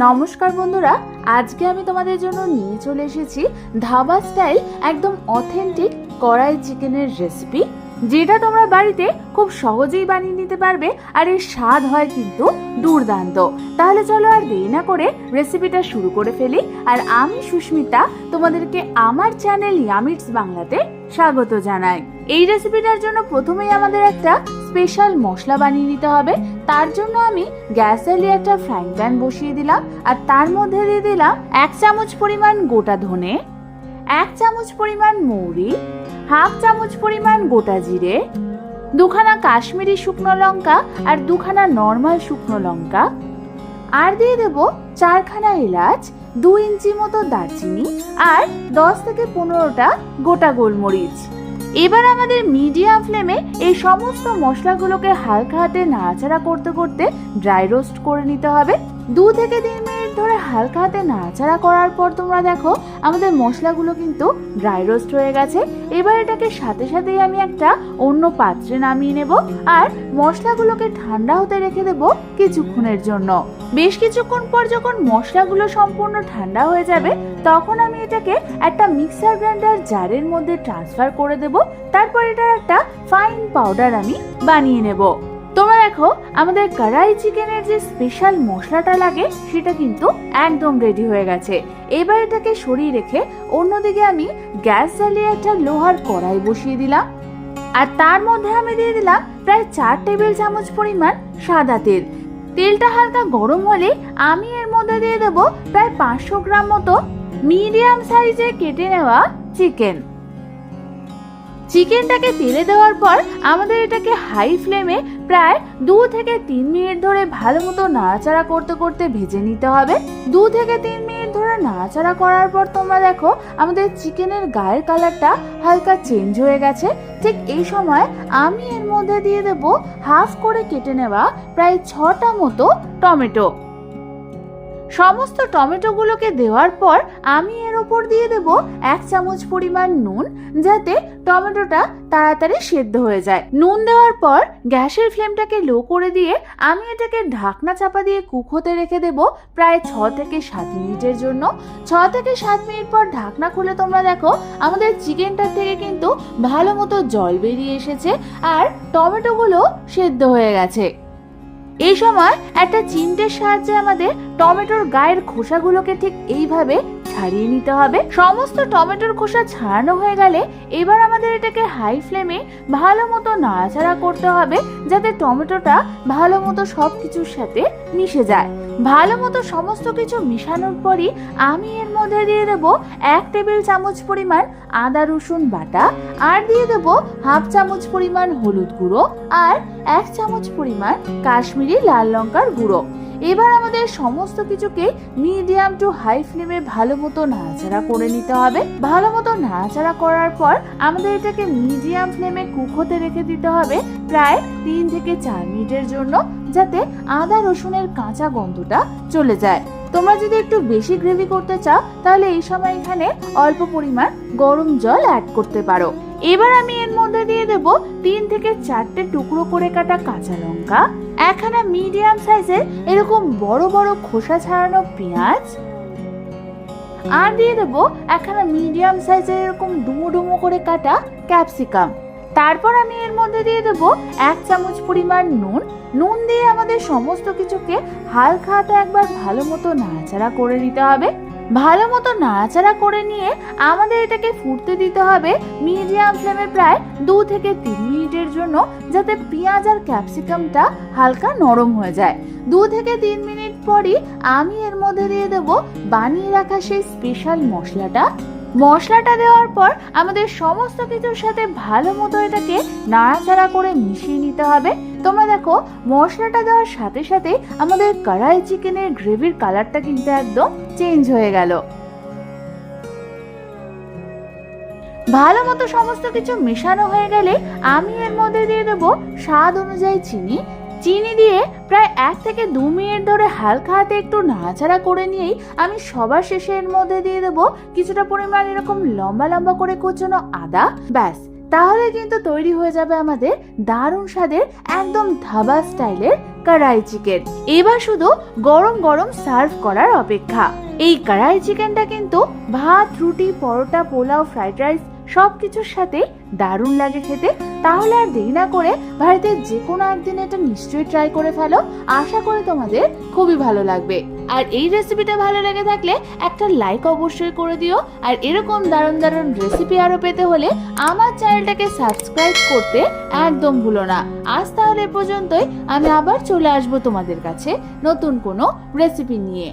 নমস্কার বন্ধুরা, আজকে আমি তোমাদের জন্য নিয়ে চলে এসেছি ধাবা স্টাইল একদম অথেন্টিক কড়াই চিকেনের রেসিপি, যেটা তোমরা বাড়িতে খুব সহজেই বানিয়ে নিতে পারবে আর এর স্বাদ হয় কিন্তু দুর্দান্ত। তাহলে চলো আর দেরি না করে রেসিপিটা শুরু করে ফেলি। আর আমি সুস্মিতা তোমাদেরকে আমার চ্যানেল ইয়ামিটস বাংলাতে স্বাগত জানাই। এই রেসিপিটার জন্য প্রথমেই আমাদের একটা স্পেশাল মশলা বানিয়ে নিতে হবে। তার জন্য আমি গ্যাস জ্বালিয়ে একটা ফ্রাইং প্যান বসিয়ে দিলাম আর তার মধ্যে দিয়ে দিলাম 1 চামচ পরিমাণ গোটা ধনে, 1 চামচ পরিমাণ মৌরি, হাফ চামচ পরিমাণ গোটা জিরে, 2খানা কাশ্মীরি শুকনো লঙ্কা আর 2খানা নর্মাল শুকনো লঙ্কা, আর দিয়ে দেব 4খানা এলাচ, 2 ইঞ্চি মতো দারচিনি আর 10 থেকে 15টা গোটা গোলমরিচ। এবার আমাদের মিডিয়াম ফ্লেমে এই সমস্ত মশলাগুলোকে হালকা হাতে নাড়াচাড়া করতে করতে ড্রাই রোস্ট করে নিতে হবে। 2 থেকে 3 মিনিট ধরে হালকা হাতে নাড়াচাড়া করার পর তোমরা দেখো আমাদের মশলাগুলো কিন্তু ড্রাই রোস্ট হয়ে গেছে। এবার এটাকে সাথে সাথেই আমি একটা অন্য পাত্রে নামিয়ে নেব আর মশলাগুলোকে ঠান্ডা হতে রেখে দেব কিছুক্ষণের জন্য। বেশ কিছুক্ষণ পর যখন মশলাগুলো সম্পূর্ণ ঠান্ডা হয়ে যাবে তখন আমি এটাকে একটা মিক্সার গ্রাইন্ডার জারের মধ্যে ট্রান্সফার করে দেব। তারপর এটার একটা ফাইন পাউডার আমি বানিয়ে নেব। তোমরা দেখো আমাদের কড়াই চিকেনের যে স্পেশাল মশলাটা লাগে সেটা কিন্তু একদম রেডি হয়ে গেছে। এবার এটাকে সরিয়ে রেখে অন্যদিকে আমি গ্যাস জ্বালিয়ে একটা লোহার কড়াই বসিয়ে দিলাম আর তার মধ্যে আমি দিয়ে দিলাম প্রায় 4 টেবিল চামচ পরিমাণ সাদা তেল। তেলটা হালকা গরম হলে আমি এর মধ্যে দিয়ে দেব প্রায় 500 গ্রাম মতো মিডিয়াম সাইজে কেটে নেওয়া চিকেনটাকে তেলে দেওয়ার পর আমাদের এটাকে হাই ফ্লেমে প্রায় 2 থেকে 3 মিনিট ধরে ভালো মতো নাড়াচাড়া করতে করতে ভেজে নিতে হবে। 2 থেকে 3 মিনিট ধরে নাড়াচাড়া করার পর তোমরা দেখো আমাদের চিকেনের গায়ের কালারটা হালকা চেঞ্জ হয়ে গেছে। ঠিক এই সময় আমি এর মধ্যে দিয়ে দেব হাফ করে কেটে নেওয়া প্রায় 6টা মতো টমেটো। সমস্ত টমেটোগুলোকে দেওয়ার পর আমি এর উপর দিয়ে দেব 1 চামচ পরিমাণ নুন, যাতে টমেটোটা তাড়াতাড়ি সেদ্ধ হয়ে যায়। নুন দেওয়ার পর গ্যাসের ফ্লেমটাকে লো করে দিয়ে আমি এটাকে ঢাকনা চাপা দিয়ে কুক হতে রেখে দেব প্রায় 6 থেকে 7 মিনিটের জন্য। 6 থেকে 7 মিনিট পর ঢাকনা খুলে তোমরা দেখো আমাদের চিকেনটার থেকে কিন্তু ভালো মতো জল বেরিয়ে এসেছে আর টমেটোগুলো সেদ্ধ হয়ে গেছে। এই সময় একটা চিমটের সাহায্যে আমাদের টমেটোর গায়ের খোসাগুলোকে ঠিক এইভাবে ছাড়িয়ে নিতে হবে। সমস্ত টমেটোর খোসা ছাড়ানো হয়ে গেলে এবার আমাদের এটাকে হাই ফ্লেমে ভালো মতো নাড়াচাড়া করতে হবে, যাতে টমেটোটা ভালো মতো সবকিছুর সাথে মিশে যায়। ভালো মতো সমস্ত কিছু মিশানোর পরই আমি এর মধ্যে দিয়ে দেব 1 টেবিল চামচ পরিমাণ আদা রসুন বাটা আর দিয়ে দেব হাফ চামচ পরিমাণ হলুদ গুঁড়ো আর 1 চামচ পরিমাণ কাশ্মীরি লাল লঙ্কার গুঁড়ো। এবার আমাদের সমস্ত কিছুকে মিডিয়াম টু হাই ফ্লেমে ভালো মতো নাড়াচাড়া করে নিতে হবে। ভালো মতো নাড়াচাড়া করার পর আমাদের এটাকে মিডিয়াম ফ্লেমে কুক হতে রেখে দিতে হবে প্রায় 3 থেকে 4 মিনিটের জন্য, যাতে আদা রসুনের কাঁচা গন্ধটা চলে যায়। তোমরা যদি একটু বেশি গ্রেভি করতে চাও তাহলে এই সময় এখানে অল্প পরিমাণ গরম জল অ্যাড করতে পারো। এবার আমি এর মধ্যে দিয়ে দেব 3 থেকে 4টে টুকরো করে কাটা কাঁচা লঙ্কা, 1খানা মিডিয়াম সাইজের এরকম বড় বড় খোসা ছাড়ানো পেঁয়াজ আর দিয়ে দেব 1খানা মিডিয়াম সাইজের এরকম ডুমো ডুমো করে কাটা ক্যাপসিকাম। তারপর আমি এর মধ্যে দিয়ে দেব 1 চামচ পরিমাণ নুন দিয়ে আমাদের সমস্ত কিছুকে হালকা হাতে একবার ভালো মতো নাড়াচাড়া করে নিতে হবে। ভালো মতো নাড়াচাড়া করে নিয়ে আমাদের এটাকে ফুটতে দিতে হবে মিডিয়াম ফ্লেমে প্রায় 2 থেকে 3 মিনিটের জন্য, যাতে পেঁয়াজ আর ক্যাপসিকামটা হালকা নরম হয়ে যায়। 2 থেকে 3 মিনিট পরই আমি এর মধ্যে দিয়ে দেব বানিয়ে রাখা সেই স্পেশাল মশলাটা দেওয়ার পর আমাদের সমস্ত কিছুর সাথে ভালো মতো এটাকে নাড়াচাড়া করে মিশিয়ে নিতে হবে। তোমরা দেখো মশলাটা দেওয়ার সাথে সাথে আমাদের কড়াই চিকেনের গ্রেভির কালারটা কিন্তু একদম চেঞ্জ হয়ে গেল। ভালো মতো সমস্ত কিছু মেশানো হয়ে গেলে আমি এর মধ্যে দিয়ে দেব স্বাদ অনুযায়ী চিনি দিয়ে প্রায় 1 থেকে 2 মিনিট ধরে হালকা হাতে একটু নাড়াচাড়া করে নিয়েই আমি সবার শেষে এর মধ্যে দিয়ে দেব কিছুটা পরিমাণ এরকম লম্বা লম্বা করে কোচানো আদা। ব্যাস তাহলে কিন্তু তৈরি হয়ে যাবে আমাদের দারুণ স্বাদের একদম ধাবা স্টাইলের কড়াই চিকেন। এবার শুধু গরম গরম সার্ভ করার অপেক্ষা। এই কড়াই চিকেনটা কিন্তু ভাত, রুটি, পরোটা, পোলাও, ফ্রাইড রাইস সবকিছুর সাথে দারুণ লাগে খেতে। তাহলে আর দেরি না করে বাড়িতে যে কোনো একদিন এটা নিশ্চয়ই ট্রাই করে ফেলো। আশা করি তোমাদের খুবই ভালো লাগবে। আর এই রেসিপিটা ভালো লেগে থাকলে একটা লাইক অবশ্যই করে দিও। আর এরকম দারুণ দারুণ রেসিপি আরো পেতে হলে আমার চ্যানেলটাকে সাবস্ক্রাইব করতে একদম ভুলো না। আজ তাহলে এ পর্যন্তই। আমি আবার চলে আসবো তোমাদের কাছে নতুন কোনো রেসিপি নিয়ে।